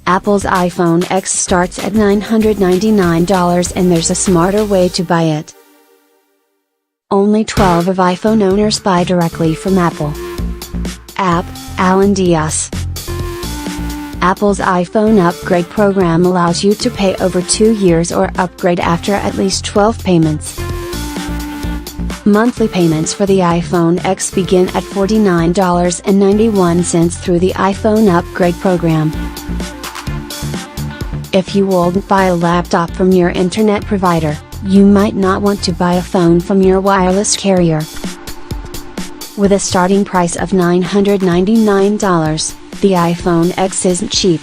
Apple's iPhone X starts at $999 and there's a smarter way to buy it. Only 12 of iPhone owners buy directly from Apple. App, Alan Diaz. Apple's iPhone upgrade program allows you to pay over 2 years or upgrade after at least 12 payments. Monthly payments for the iPhone X begin at $49.91 through the iPhone upgrade program. If you won't buy a laptop from your internet provider, you might not want to buy a phone from your wireless carrier. With a starting price of $999, the iPhone X isn't cheap.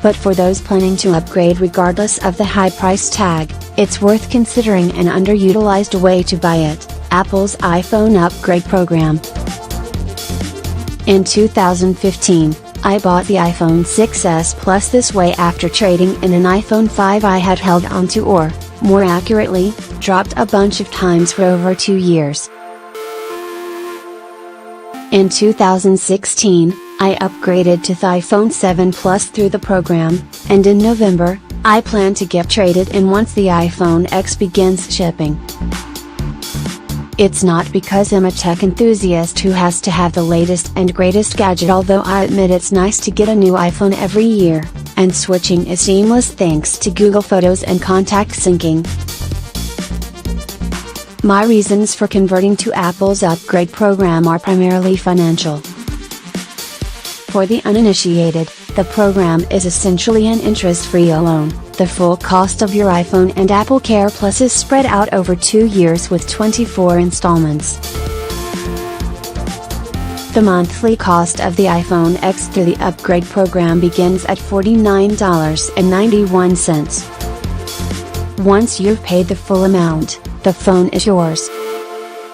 But for those planning to upgrade regardless of the high price tag, it's worth considering an underutilized way to buy it: Apple's iPhone upgrade program. In 2015, I bought the iPhone 6s Plus this way after trading in an iPhone 5 I had held onto, or, more accurately, dropped a bunch of times for over 2 years. In 2016, I upgraded to the iPhone 7 Plus through the program, and in November, I plan to get traded in once the iPhone X begins shipping. It's not because I'm a tech enthusiast who has to have the latest and greatest gadget, although I admit it's nice to get a new iPhone every year, and switching is seamless thanks to Google Photos and contact syncing. My reasons for converting to Apple's upgrade program are primarily financial. For the uninitiated, the program is essentially an interest-free loan. The full cost of your iPhone and Apple Care Plus is spread out over 2 years with 24 installments. The monthly cost of the iPhone X through the upgrade program begins at $49.91. Once you've paid the full amount, the phone is yours.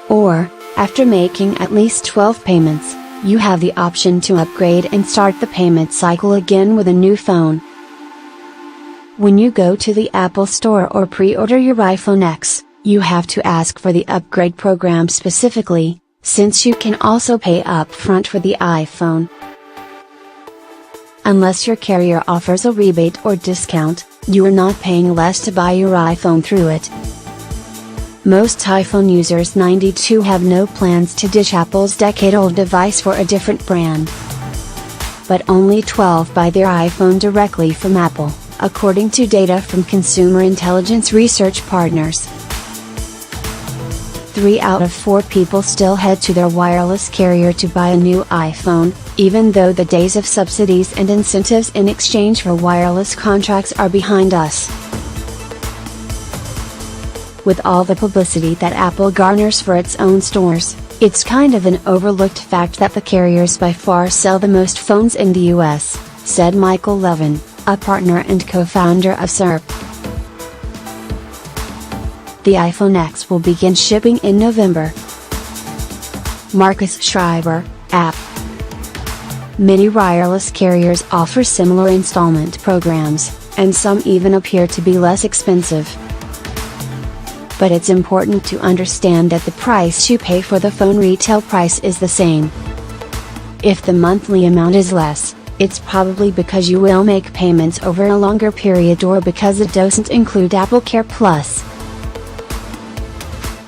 Or, after making at least 12 payments, you have the option to upgrade and start the payment cycle again with a new phone. When you go to the Apple Store or pre-order your iPhone X, you have to ask for the upgrade program specifically, since you can also pay upfront for the iPhone. Unless your carrier offers a rebate or discount, you are not paying less to buy your iPhone through it. Most iPhone users 92 have no plans to ditch Apple's decade-old device for a different brand. But only 12 buy their iPhone directly from Apple, according to data from consumer intelligence research partners. 3 out of 4 people still head to their wireless carrier to buy a new iPhone, even though the days of subsidies and incentives in exchange for wireless contracts are behind us. With all the publicity that Apple garners for its own stores, it's kind of an overlooked fact that the carriers by far sell the most phones in the US, said Michael Levin, a partner and co-founder of SERP. The iPhone X will begin shipping in November. Marcus Schreiber, App. Many wireless carriers offer similar installment programs, and some even appear to be less expensive. But it's important to understand that the price you pay for the phone retail price is the same. If the monthly amount is less, it's probably because you will make payments over a longer period or because it doesn't include Apple Care Plus.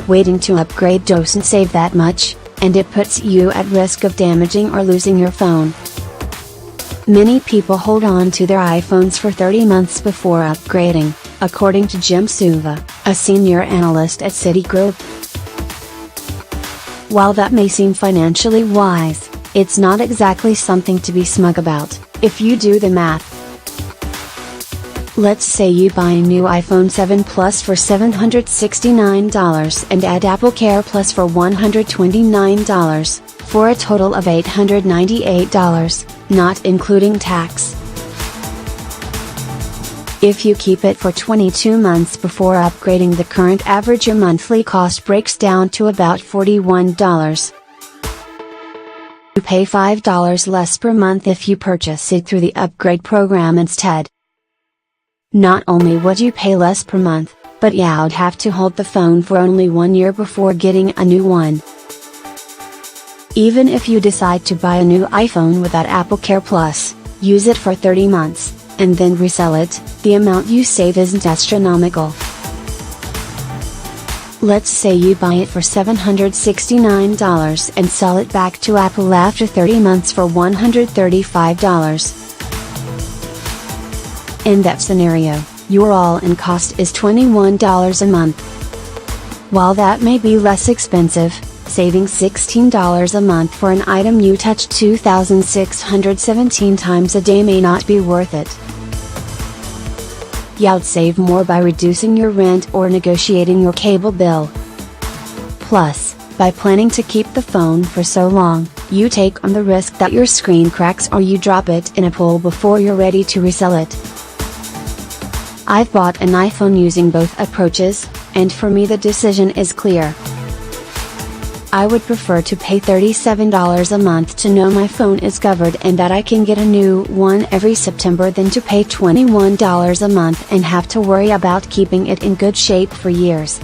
Waiting to upgrade doesn't save that much, and it puts you at risk of damaging or losing your phone. Many people hold on to their iPhones for 30 months before upgrading, according to Jim Suva, a senior analyst at Citigroup. While that may seem financially wise, it's not exactly something to be smug about, if you do the math. Let's say you buy a new iPhone 7 Plus for $769 and add Apple Care Plus for $129, for a total of $898, not including tax. If you keep it for 22 months before upgrading, the current average your monthly cost breaks down to about $41. You pay $5 less per month if you purchase it through the upgrade program instead. Not only would you pay less per month, but you'd have to hold the phone for only 1 year before getting a new one. Even if you decide to buy a new iPhone without Apple Care Plus, use it for 30 months, and then resell it, the amount you save isn't astronomical. Let's say you buy it for $769 and sell it back to Apple after 30 months for $135. In that scenario, your all-in cost is $21 a month. While that may be less expensive, saving $16 a month for an item you touch 2,617 times a day may not be worth it. You'd save more by reducing your rent or negotiating your cable bill. Plus, by planning to keep the phone for so long, you take on the risk that your screen cracks or you drop it in a pool before you're ready to resell it. I've bought an iPhone using both approaches, and for me the decision is clear. I would prefer to pay $37 a month to know my phone is covered and that I can get a new one every September than to pay $21 a month and have to worry about keeping it in good shape for years.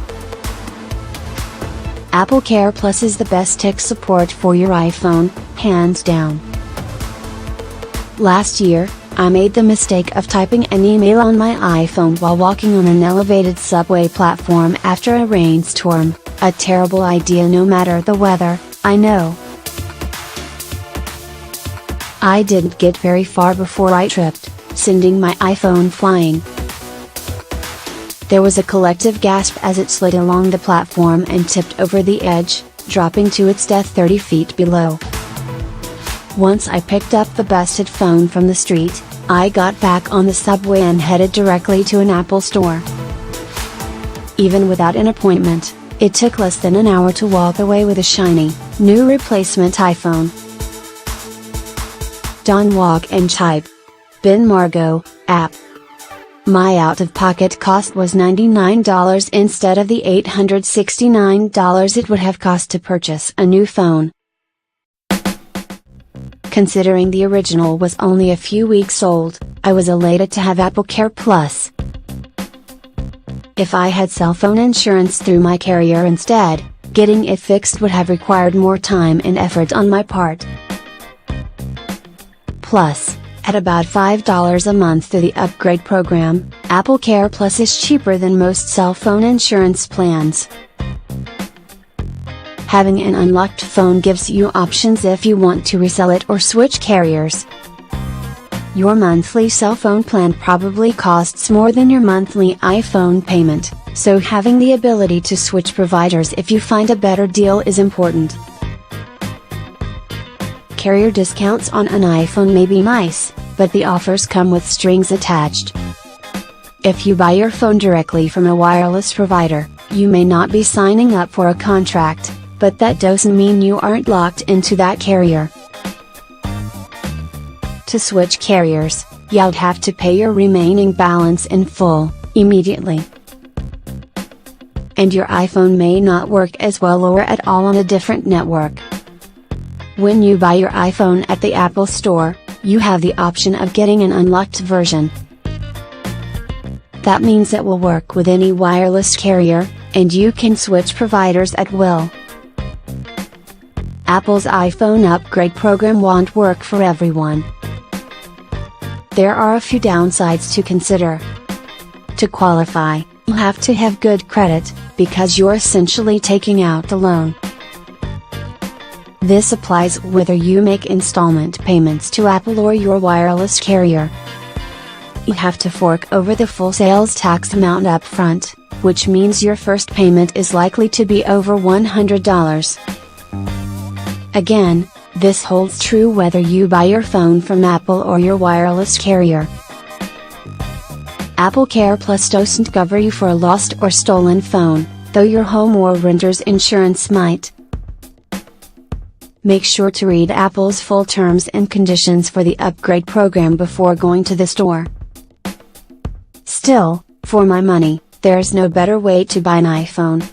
Apple Care Plus is the best tech support for your iPhone, hands down. Last year, I made the mistake of typing an email on my iPhone while walking on an elevated subway platform after a rainstorm. A terrible idea no matter the weather, I know. I didn't get very far before I tripped, sending my iPhone flying. There was a collective gasp as it slid along the platform and tipped over the edge, dropping to its death 30 feet below. Once I picked up the busted phone from the street, I got back on the subway and headed directly to an Apple store. Even without an appointment, it took less than an hour to walk away with a shiny, new replacement iPhone. Don't walk and type. Bin Margot, app. My out-of-pocket cost was $99 instead of the $869 it would have cost to purchase a new phone. Considering the original was only a few weeks old, I was elated to have Apple Care Plus. If I had cell phone insurance through my carrier instead, getting it fixed would have required more time and effort on my part. Plus, at about $5 a month through the upgrade program, Apple Care Plus is cheaper than most cell phone insurance plans. Having an unlocked phone gives you options if you want to resell it or switch carriers. Your monthly cell phone plan probably costs more than your monthly iPhone payment, so having the ability to switch providers if you find a better deal is important. Carrier discounts on an iPhone may be nice, but the offers come with strings attached. If you buy your phone directly from a wireless provider, you may not be signing up for a contract, but that doesn't mean you aren't locked into that carrier. To switch carriers, you'd have to pay your remaining balance in full, immediately. And your iPhone may not work as well or at all on a different network. When you buy your iPhone at the Apple Store, you have the option of getting an unlocked version. That means it will work with any wireless carrier, and you can switch providers at will. Apple's iPhone upgrade program won't work for everyone. There are a few downsides to consider. To qualify, you have to have good credit, because you're essentially taking out the loan. This applies whether you make installment payments to Apple or your wireless carrier. You have to fork over the full sales tax amount up front, which means your first payment is likely to be over $100. Again, this holds true whether you buy your phone from Apple or your wireless carrier. Apple Care Plus doesn't cover you for a lost or stolen phone, though your home or renter's insurance might. Make sure to read Apple's full terms and conditions for the upgrade program before going to the store. Still, for my money, there's no better way to buy an iPhone.